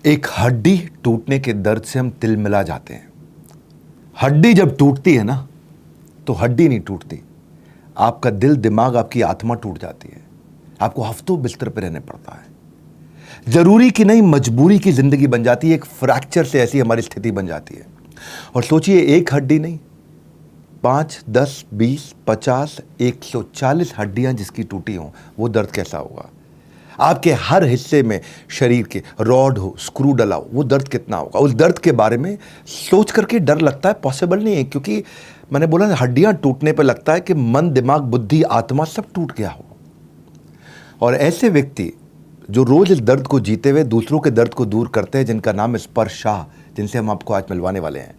एक हड्डी टूटने के दर्द से हम तिलमिला जाते हैं। हड्डी जब टूटती है ना, तो हड्डी नहीं टूटती, आपका दिल, दिमाग, आपकी आत्मा टूट जाती है। आपको हफ्तों बिस्तर पर रहने पड़ता है। जरूरी की नहीं, मजबूरी की जिंदगी बन जाती है। एक फ्रैक्चर से ऐसी हमारी स्थिति बन जाती है। और सोचिए, एक हड्डी नहीं, 5, 10, 20, 50, 140 हड्डियां जिसकी टूटी हों, वो दर्द कैसा होगा। आपके हर हिस्से में शरीर के रॉड हो, स्क्रू डला हो, वो दर्द कितना होगा। उस दर्द के बारे में सोच करके डर लगता है, पॉसिबल नहीं है। क्योंकि मैंने बोला ना, हड्डियां टूटने पर लगता है कि मन, दिमाग, बुद्धि, आत्मा सब टूट गया हो। और ऐसे व्यक्ति जो रोज इस दर्द को जीते हुए दूसरों के दर्द को दूर करते हैं, जिनका नाम स्पर्श शाह, जिनसे हम आपको आज मिलवाने वाले हैं।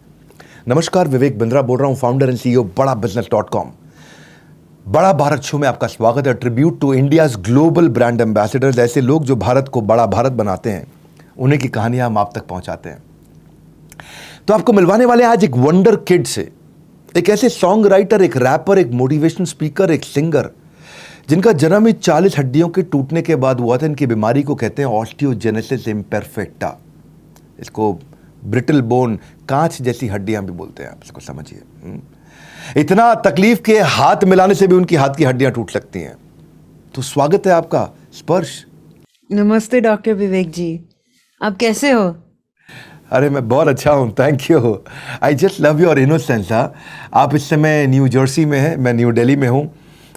नमस्कार, विवेक बिंद्रा बोल रहा हूं, फाउंडर एंड CEO badabusiness.com। बड़ा भारत शो में आपका स्वागत है। Tribute to India's global brand ambassadors, ऐसे लोग जो भारत को बड़ा भारत बनाते हैं, उन्हीं की कहानियां हम आप तक पहुंचाते हैं। तो आपको मिलवाने वाले हैं आज एक वंडर किड से, एक ऐसे सॉन्ग राइटर, एक रैपर, एक मोटिवेशन स्पीकर, एक सिंगर, जिनका जन्म ही 40 हड्डियों के टूटने के बाद हुआ था। इनकी बीमारी को कहते हैं ऑस्टियोजेनेसिस इम्परफेक्टा। इसको ब्रिटल बोन, कांच जैसी हड्डियां भी बोलते हैं। आप इसको समझिए। इतना तकलीफ के हाथ मिलाने से भी उनकी हाथ की हड्डियां टूट सकती हैं। तो स्वागत है आपका, स्पर्श। नमस्ते डॉक्टर विवेक जी, आप कैसे हो? अरे मैं बहुत अच्छा हूँ, thank you. I just love your innocence. आप इस समय न्यू जर्सी में हैं, मैं न्यू दिल्ली में हूँ।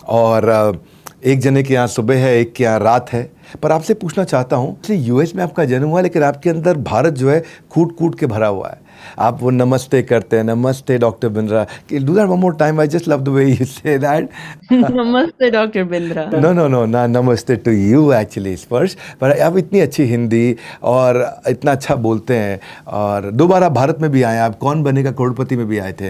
और एक जने के यहाँ सुबह है, एक के यहाँ रात है। पर आपसे पूछना चाहता हूँ, US में आपका जन्म हुआ, लेकिन आपके अंदर भारत जो है कूट कूट के भरा हुआ है। आप वो नमस्ते करते हैं, नमस्ते doctor Bindra. Do that one more time, I just love the way you say that. नमस्ते डॉक्टर बिंद्रा। नो ना, नमस्ते टू यू एक्चुअली स्पर्श। पर आप इतनी अच्छी हिंदी और इतना अच्छा बोलते हैं, और दोबारा भारत में भी आए, आप कौन बनेगा करोड़पति में भी आए थे।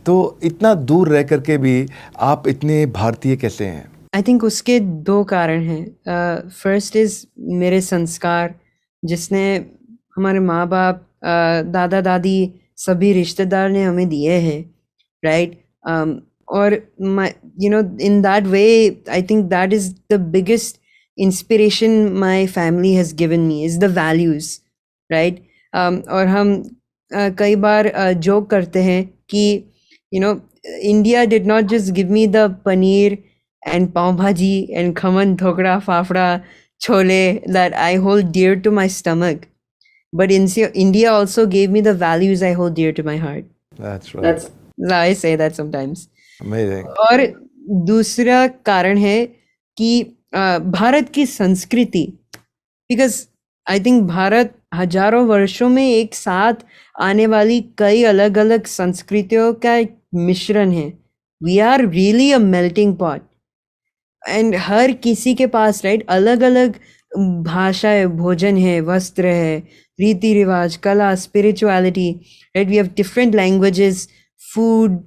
तो इतना दूर रह करके भी आप इतने भारतीय कैसे हैं? आई थिंक उसके दो कारण हैं। फर्स्ट इज मेरे संस्कार, जिसने हमारे माँ बाप, दादा दादी, सभी रिश्तेदार ने हमें दिए हैं, राइट। और in that way I think that is the biggest inspiration my family has given me, is the values, right. और हम कई बार जोक करते हैं कि India did not just give me the paneer and pav bhaji and khaman, dhokra, fafda, chole that I hold dear to my stomach, but India also gave me the values I hold dear to my heart. That's right. I say that sometimes. Amazing. और दूसरा कारण है कि भारत की संस्कृति, because I think Bharat हजारों वर्षों में एक साथ आने वाली कई अलग अलग संस्कृतियों का एक मिश्रण है। We are really a melting pot. And हर किसी के पास, राइट, अलग अलग भाषा है, भोजन है, वस्त्र है, रीति रिवाज, कला, spirituality, right. We have different languages, food,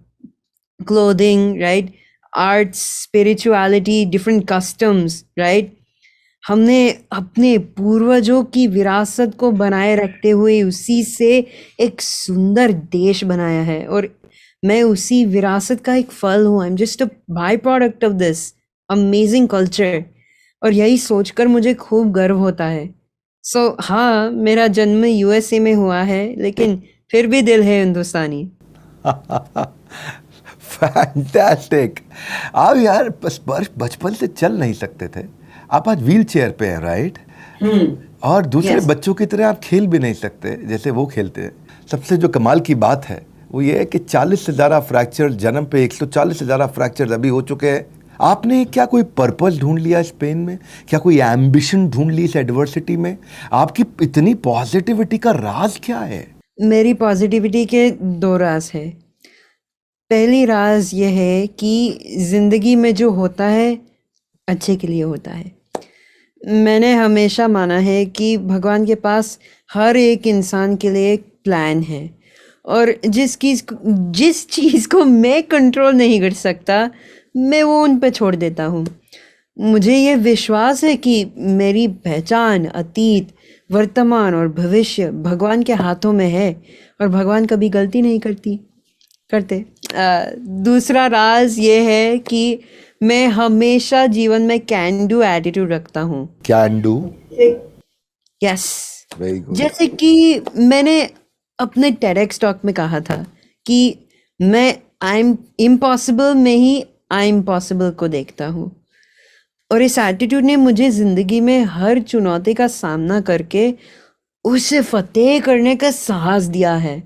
clothing, right, arts, spirituality, different customs, right. हमने अपने पूर्वजों की विरासत को बनाए रखते हुए उसी से एक सुंदर देश बनाया है, और मैं उसी विरासत का एक फल हूँ। I am just a by product of this amazing culture, और यही सोचकर मुझे खूब गर्व होता है। सो हाँ, मेरा जन्म USA में हुआ है, लेकिन फिर भी दिल है हिंदुस्तानी। फैंटास्टिक। आप यार बचपन से चल नहीं सकते थे, आप आज व्हील चेयर पे हैं, राइट। और दूसरे बच्चों की तरह आप खेल भी नहीं सकते जैसे वो खेलते हैं। सबसे जो कमाल की बात है वो ये है कि 40 से ज़्यादा फ्रैक्चर, जन्म पे 140 से ज़्यादा फ्रैक्चर अभी हो चुके हैं। आपने क्या कोई पर्पस ढूंढ लिया इस पेन में? क्या कोई एम्बिशन ढूंढ ली इस एडवर्सिटी में? आपकी इतनी पॉजिटिविटी का राज क्या है? मेरी पॉजिटिविटी के दो राज है। पहली राज ये है कि जिंदगी में जो होता है अच्छे के लिए होता है। मैंने हमेशा माना है कि भगवान के पास हर एक इंसान के लिए एक प्लान है, और जिस चीज़ को मैं कंट्रोल नहीं कर सकता, मैं वो उन पे छोड़ देता हूँ। मुझे ये विश्वास है कि मेरी पहचान, अतीत, वर्तमान और भविष्य भगवान के हाथों में है, और भगवान कभी गलती नहीं करते। दूसरा राज ये है कि मैं हमेशा जीवन में कैन डू एटीट्यूड रखता हूँ। Can do? Yes, very good. जैसे कि मैंने अपने TEDx टॉक में कहा था कि मैं आई एम इम्पॉसिबल में ही आई एम पॉसिबल को देखता हूँ, और इस एटीट्यूड ने मुझे जिंदगी में हर चुनौती का सामना करके उसे फतेह करने का साहस दिया है,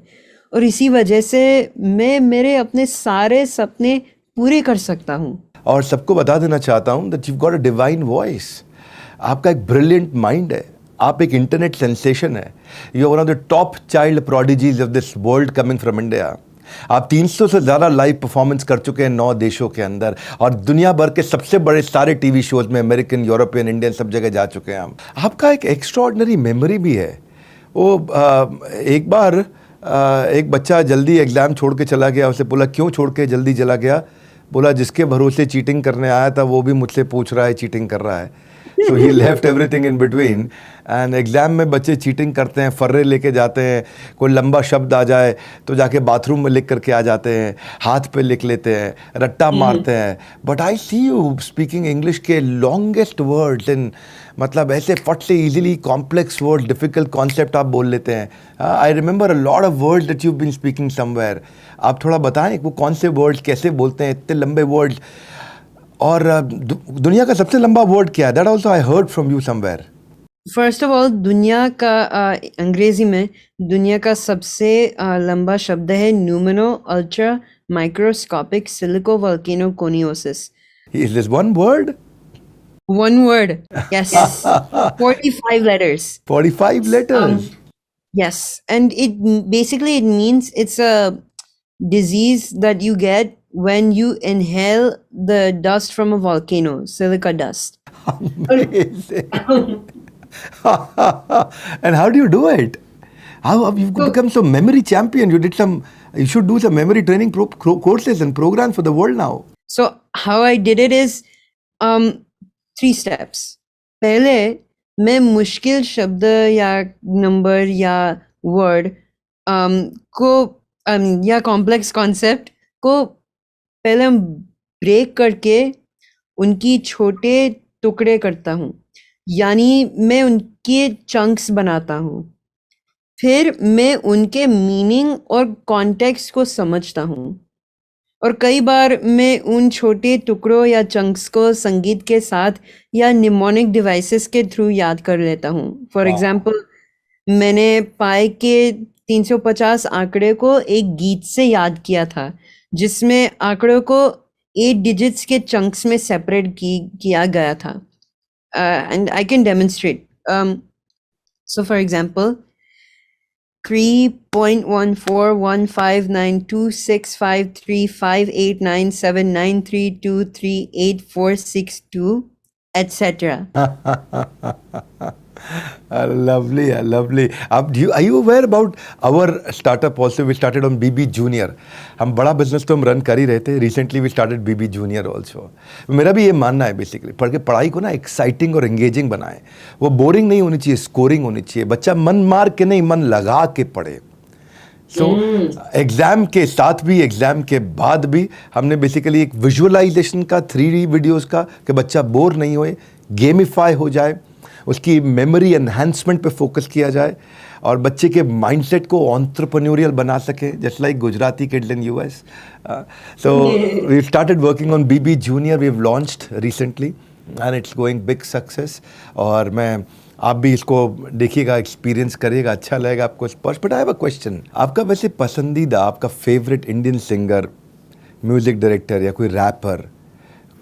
और इसी वजह से मैं मेरे अपने सारे सपने पूरे कर सकता हूँ। और सबको बता देना चाहता हूं that you got a divine voice. आपका एक ब्रिलियंट माइंड है, आप एक इंटरनेट सेंसेशन है, you are one of the top child prodigies of this world coming from India. आप 300 से ज़्यादा लाइव परफॉर्मेंस कर चुके हैं 9 देशों के अंदर, और दुनिया भर के सबसे बड़े सारे टीवी शोज में अमेरिकन, यूरोपियन, इंडियन सब जगह जा चुके हैं आप। आपका एक एक्स्ट्रॉर्डनरी मेमोरी भी है। वो एक बार एक बच्चा जल्दी एग्ज़ाम छोड़ के चला गया, उसे बोला क्यों छोड़ के जल्दी चला गया? बोला जिसके भरोसे चीटिंग करने आया था वो भी मुझसे पूछ रहा है चीटिंग कर रहा है। So he left everything in between. And exam में बच्चे चीटिंग करते हैं, फर्रे लेके जाते हैं, कोई लंबा शब्द आ जाए तो जाके बाथरूम में लिख करके आ जाते हैं, हाथ पे लिख लेते हैं, रट्टा मारते हैं। But I see you speaking English के लॉन्गेस्ट वर्ड्स इन, मतलब ऐसे फट से easily complex word, difficult concept आप बोल लेते हैं। I remember a lot of words that you been speaking somewhere. आप थोड़ा बताएं वो कौन से वर्ड्स, कैसे बोलते हैं इतने लंबे वर्ड्स, और दुनिया का सबसे लंबा वर्ड क्या है? That also I heard from you somewhere. First of all, दुनिया का अंग्रेजी में दुनिया का सबसे लंबा शब्द है pneumonoultramicroscopicsilicovolcanoconiosis. Is this one word? One word. Yes. 45 letters. 45 letters. Yes. And basically it means it's a disease that you get when you inhale the dust from a volcano, silica dust. Amazing. And how do you do it? How have you become so memory champion? You should do some memory training courses and programs for the world now. So how I did it is 3 steps. पहले मैं मुश्किल शब्द या number या word को या complex concept को पहले हम ब्रेक करके उनकी छोटे टुकड़े करता हूँ, यानी मैं उनके चंक्स बनाता हूँ। फिर मैं उनके मीनिंग और कॉन्टेक्स्ट को समझता हूँ, और कई बार मैं उन छोटे टुकड़ों या चंक्स को संगीत के साथ या निमोनिक डिवाइसेस के थ्रू याद कर लेता हूँ। फॉर एग्जांपल, मैंने पाई के 350 आंकड़े को एक गीत से याद किया था, जिसमें आंकड़ों को 8 डिजिट्स के चंक्स में सेपरेट किया गया था। And I can demonstrate. So for example, 3.1415192653589793238462, etc. Lovely, lovely. Are you aware about our startup also? We started on BB Junior. हम बड़ा बिजनेस तो हम रन कर ही रहे थे. Recently we started BB Junior also. मेरा भी ये मानना है बेसिकली, पढ़ाई को ना एक्साइटिंग और एंगेजिंग बनाएं. वो बोरिंग नहीं होनी चाहिए, स्कोरिंग होनी चाहिए. बच्चा मन मार के नहीं, मन लगा के पढ़े. सो एग्ज़ाम के साथ भी, एग्ज़ाम के बाद भी हमने बेसिकली एक विजुअलाइजेशन का 3D वीडियोस का, कि बच्चा बोर नहीं होए, गेमिफाई हो जाए, उसकी मेमोरी एनहांसमेंट पे फोकस किया जाए, और बच्चे के माइंडसेट को एंटरप्रेन्योरियल बना सके, just like Gujarati kids in US. So we started working on BB Junior. We've launched recently and it's going big success. और मैं, आप भी इसको देखिएगा, एक्सपीरियंस करिएगा, अच्छा लगेगा आपको. But I have a question. आपका वैसे पसंदीदा, आपका favourite Indian singer, music director या कोई रैपर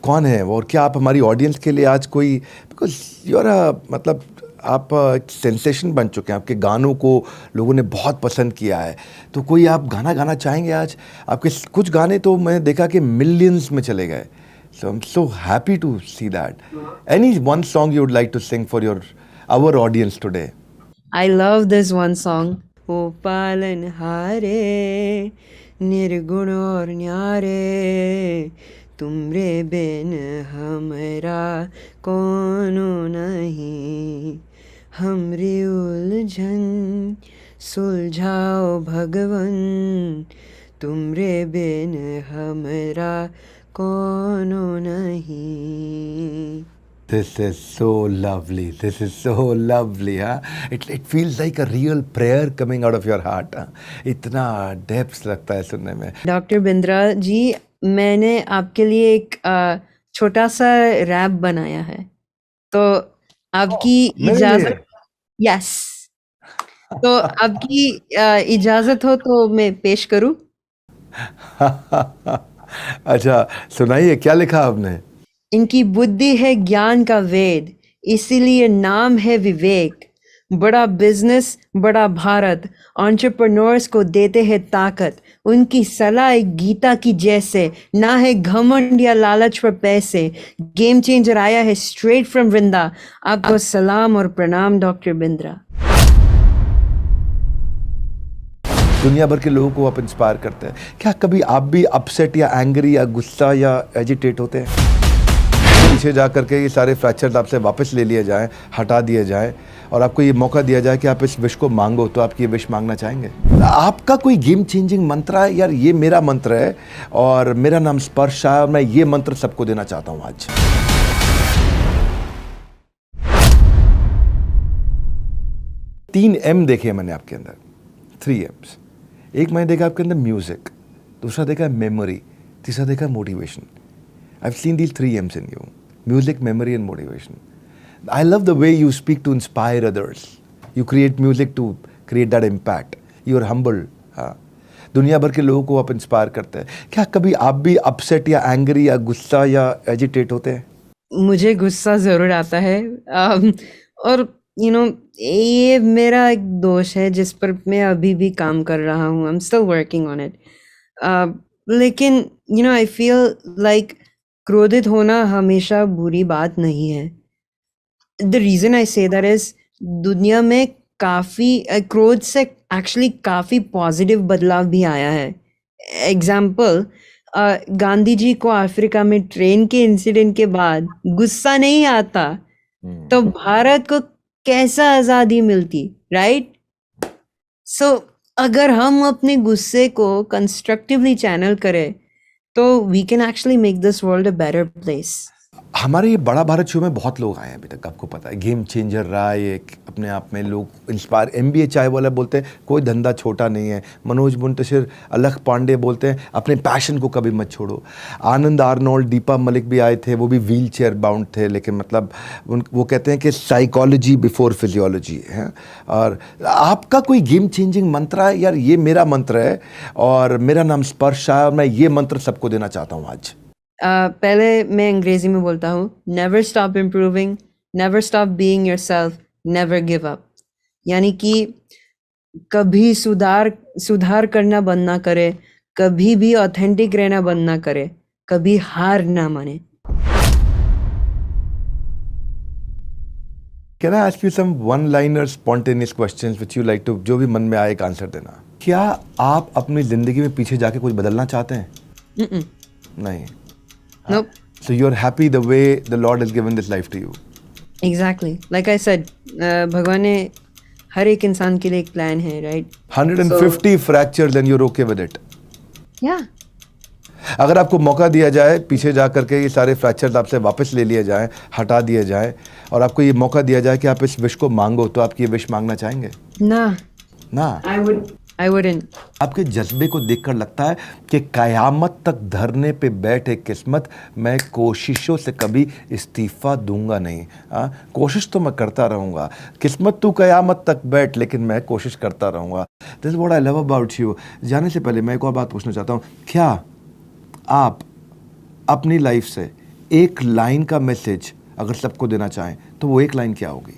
कौन है? और क्या आप हमारी ऑडियंस के लिए आज कोई, बिकॉज यू आर मतलब आप एक सेंसेशन बन चुके हैं, आपके गानों को लोगों ने बहुत पसंद किया है, तो कोई आप गाना गाना चाहेंगे आज? आपके कुछ गाने तो मैं देखा कि मिलियंस में चले गए. So I am so happy to see that. Any one song you would like to sing for our audience today? I love this one song. ओ पालनहारे निर्गुण और न्यारे, तुमरे बिन हमरा कोनो नहीं, हमरी उलझन सुलझाओ भगवन, तुमरे बिन हमरा कोनो नहीं. This is so lovely. This is so lovely. Huh? It feels like a real prayer coming out of your heart. Huh? इतना डेप्थ लगता है सुनने में. डॉक्टर बिंद्रा जी, मैंने आपके लिए एक छोटा सा रैप बनाया है, तो आपकी मेरे लिए? इजाजत, यस, तो आपकी इजाजत हो तो मैं पेश करूं? अच्छा, सुनाइए, क्या लिखा आपने? इनकी बुद्धि है ज्ञान का वेद, इसीलिए नाम है विवेक। बड़ा बिजनेस, बड़ा भारत, एंटरप्रेन्योर्स को देते हैं ताकत। उनकी सलाह एक गीता की जैसे, ना है घमंड या लालच पर पैसे। गेम चेंजर आया है स्ट्रेट फ्रॉम वृंदा। आपको सलाम और प्रणाम डॉक्टर बिंद्रा। दुनिया भर के लोगों को आप इंस्पायर करते हैं। क्या कभी आप भी अपसेट या एंग्री या गुस्सा या एजिटेट होते हैं? पीछे जा करके ये सारे फ्रैक्चर्स आपसे वापस ले लिए जाएं, हटा दिए जाएं और आपको ये मौका दिया जाए कि आप इस विश को मांगो, तो आप ये विश मांगना चाहेंगे? आपका कोई गेम चेंजिंग मंत्र है? यार ये मेरा मंत्र है और मेरा नाम स्पर्श है और मैं ये मंत्र सबको देना चाहता हूं आज। तीन एम देखे मैंने आपके अंदर, 3 M's। एक मैंने देखा आपके अंदर म्यूजिक, दूसरा देखा मेमोरी, तीसरा देखा motivation. I've seen these 3 M's in you: music, memory and motivation. I love the way you speak to inspire others. You create music to create that impact. You are humble. हाँ, दुनिया भर के लोगों को आप inspire करते हैं। क्या कभी आप भी अपसेट या एंग्री या गुस्सा या एजिटेट होते हैं? मुझे गुस्सा ज़रूर आता है, और ये मेरा एक दोष है जिस पर मैं अभी भी काम कर रहा हूँ। I am still working on it. लेकिन आई फील लाइक क्रोधित होना हमेशा बुरी बात नहीं है। The reason I say that is, दुनिया में काफ़ी क्रोध से एक्चुअली काफ़ी पॉजिटिव बदलाव भी आया है। एग्जाम्पल, गांधी जी को अफ्रीका में ट्रेन के इंसिडेंट के बाद गुस्सा नहीं आता तो भारत को कैसा आज़ादी मिलती, राइट? सो अगर हम अपने गुस्से को कंस्ट्रक्टिवली चैनल करें तो we can actually make this world a better place. हमारे ये बड़ा भारत शो में बहुत लोग आए हैं अभी तक, आपको पता है। गेम चेंजर रहा है ये अपने आप में, लोग इंस्पायर। MBA चाय वाला बोलते हैं कोई धंधा छोटा नहीं है। मनोज मुंतशिर, अलख पांडे बोलते हैं अपने पैशन को कभी मत छोड़ो। आनंद आर्नोल्ड, दीपा मलिक भी आए थे, वो भी व्हील चेयर बाउंड थे, लेकिन मतलब वो कहते हैं कि साइकोलॉजी बिफोर फिजियोलॉजी है। और आपका कोई गेम चेंजिंग मंत्र है? यार ये मेरा मंत्र है और मेरा नाम स्पर्श है और मैं ये मंत्र सबको देना चाहता हूँ आज। पहले मैं अंग्रेजी में बोलता हूँ, never stop improving, never stop being yourself, never give up. यानी कि कभी सुधार करना बंद ना करे, कभी भी ऑथेंटिक रहना बंद ना करे, कभी हार ना माने। Can I ask you some one-liner spontaneous questions which you like to, जो भी मन में आए एक आंसर देना। क्या आप अपनी जिंदगी में पीछे जाके कुछ बदलना चाहते हैं? नहीं। Nope. So you're happy the way the Lord has given this life to you. Exactly. Like I said, भगवान ने हर एक इंसान के लिए एक प्लान है, right? 150 fractures and you're okay with it. Yeah. अगर आपको मौका दिया जाए पीछे जा करके ये सारे फ्रैक्चर्स आपसे वापस ले लिए जाएं, हटा दिए जाएं और आपको ये मौका दिया जाए कि आप इस विश को मांगो, तो आप ये विश मांगना चाहेंगे? ना। I wouldn't. आपके जज्बे को देखकर लगता है कि कयामत तक धरने पे बैठे किस्मत, मैं कोशिशों से कभी इस्तीफा दूंगा नहीं। कोशिश तो मैं करता रहूँगा। किस्मत तू कयामत तक बैठ, लेकिन मैं कोशिश करता रहूँगा। This is what I love about you. जाने से पहले मैं एक और बात पूछना चाहता हूँ। क्या आप अपनी लाइफ से एक लाइन का मैसेज अगर सबको देना चाहें तो वो एक लाइन क्या होगी?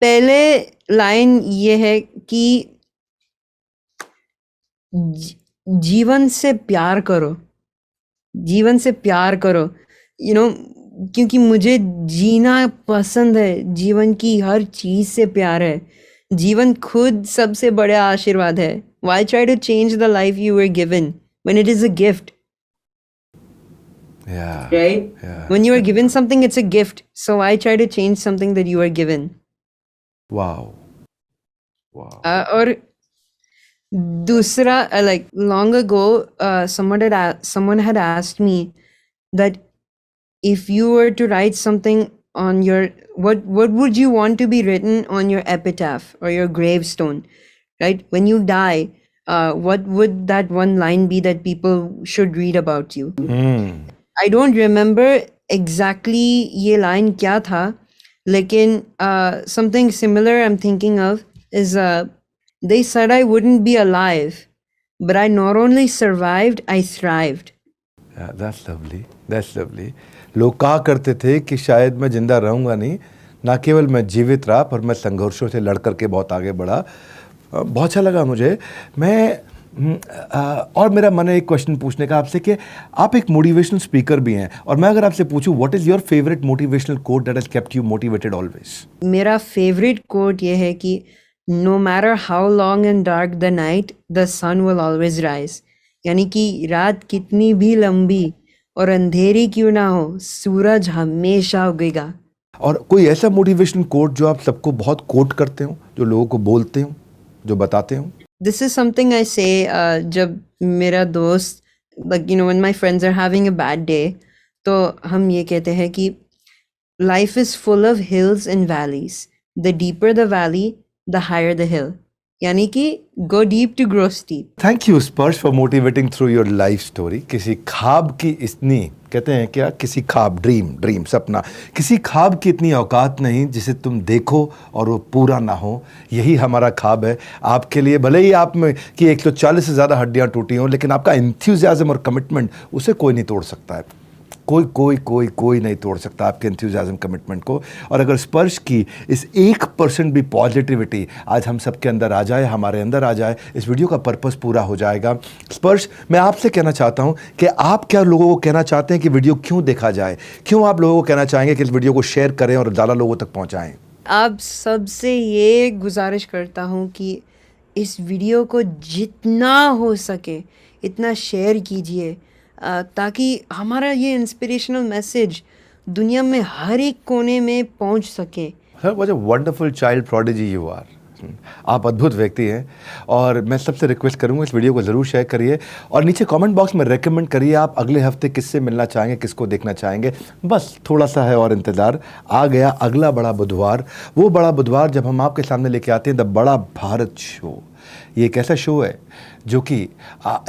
पहले लाइन ये है कि जीवन से प्यार करो, जीवन से प्यार करो। क्योंकि मुझे जीना पसंद है, जीवन की हर चीज से प्यार है। जीवन खुद सबसे बड़ा आशीर्वाद है। Why try to change the life you were given when it is a gift? Yeah. Right? Yeah. When you are given something, it's a gift. So why try to change something that you are given? Wow. और दूसरा, like long ago, someone had asked me that if you were to write something on your what would you want to be written on your epitaph or your gravestone, right? When you die, what would that one line be that people should read about you? I don't remember exactly ये line क्या था, लेकिन something similar I'm thinking of is they said I wouldn't be alive, but I not only survived, I thrived. That's lovely, that's lovely. लोग कहा करते थे कि शायद मैं जिंदा रहूँगा नहीं, ना केवल मैं जीवित रहा पर मैं संघर्षों से लड़ करके बहुत आगे बढ़ा। बहुत अच्छा लगा मुझे। और मेरा मन है एक क्वेश्चन पूछने का आपसे कि आप एक मोटिवेशनल स्पीकर भी हैं, और मैं अगर आपसे पूछूं what is your favourite motivational quote that has kept you motivated always? मेरा फेवरेट कोट ये है कि no matter how long and dark the night, the sun will always rise. यानी कि रात कितनी भी लंबी और अंधेरी क्यों ना हो, सूरज हमेशा उगेगा। और कोई ऐसा मोटिवेशनल कोट जो आप सबको बहुत कोट करते हो, जो लोगों को बोलते हो, जो बताते हो? This is something I say जब मेरा दोस्त, like you know, when my friends are having a bad day, तो हम ये कहते हैं कि life is full of hills and valleys. The deeper the valley, the higher the hill. यानी कि go deep to grow steep. Thank you Sparsh for motivating through your life story. किसी ख्वाब की इतनी, कहते हैं क्या, किसी ख्वाब, ड्रीम सपना, किसी ख्वाब की इतनी औकात नहीं जिसे तुम देखो और वो पूरा ना हो। यही हमारा ख्वाब है आपके लिए। भले ही आप में कि 140 से ज़्यादा हड्डियाँ टूटी हों, लेकिन आपका एंथुसियाज्म और कमिटमेंट उसे कोई नहीं तोड़ सकता है। कोई नहीं तोड़ सकता आपके एंथुसियाज्म कमिटमेंट को। और अगर स्पर्श की इस 1% भी पॉजिटिविटी आज हम सबके अंदर आ जाए, हमारे अंदर आ जाए, इस वीडियो का पर्पस पूरा हो जाएगा। स्पर्श, मैं आपसे कहना चाहता हूं कि आप क्या लोगों को कहना चाहते हैं कि वीडियो क्यों देखा जाए? क्यों आप लोगों को कहना चाहेंगे कि इस वीडियो को शेयर करें और ज़्यादा लोगों तक पहुँचाएँ? आप सबसे ये गुजारिश करता हूँ कि इस वीडियो को जितना हो सके इतना शेयर कीजिए, ताकि हमारा ये इंस्पिरेशनल मैसेज दुनिया में हर एक कोने में पहुंच सके। What a wonderful child prodigy you are. आप अद्भुत व्यक्ति हैं, और मैं सबसे रिक्वेस्ट करूंगा इस वीडियो को ज़रूर शेयर करिए और नीचे कमेंट बॉक्स में रेकमेंड करिए आप अगले हफ्ते किससे मिलना चाहेंगे, किसको देखना चाहेंगे। बस थोड़ा सा है और इंतज़ार। आ गया अगला बड़ा बुधवार, वो बड़ा बुधवार जब हम आपके सामने लेके आते हैं द बड़ा भारत शो। ये एक ऐसा शो है जो कि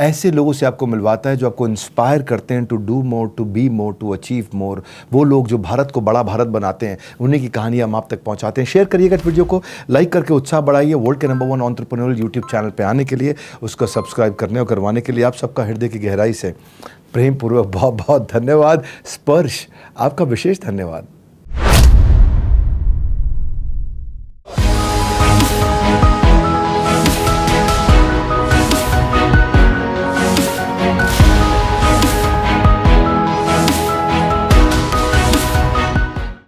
ऐसे लोगों से आपको मिलवाता है जो आपको इंस्पायर करते हैं to do more, to be more, to achieve more. वो लोग जो भारत को बड़ा भारत बनाते हैं, उन्हीं की कहानी हम आप तक पहुंचाते हैं। शेयर करिएगा इस वीडियो को, लाइक करके उत्साह बढ़ाइए। वर्ल्ड के नंबर 1 एंटरप्रेन्योरियल यूट्यूब चैनल पे आने के लिए, उसको सब्सक्राइब करने और करवाने के लिए आप सबका हृदय की गहराई से प्रेम पूर्वक बहुत बहुत धन्यवाद। स्पर्श, आपका विशेष धन्यवाद।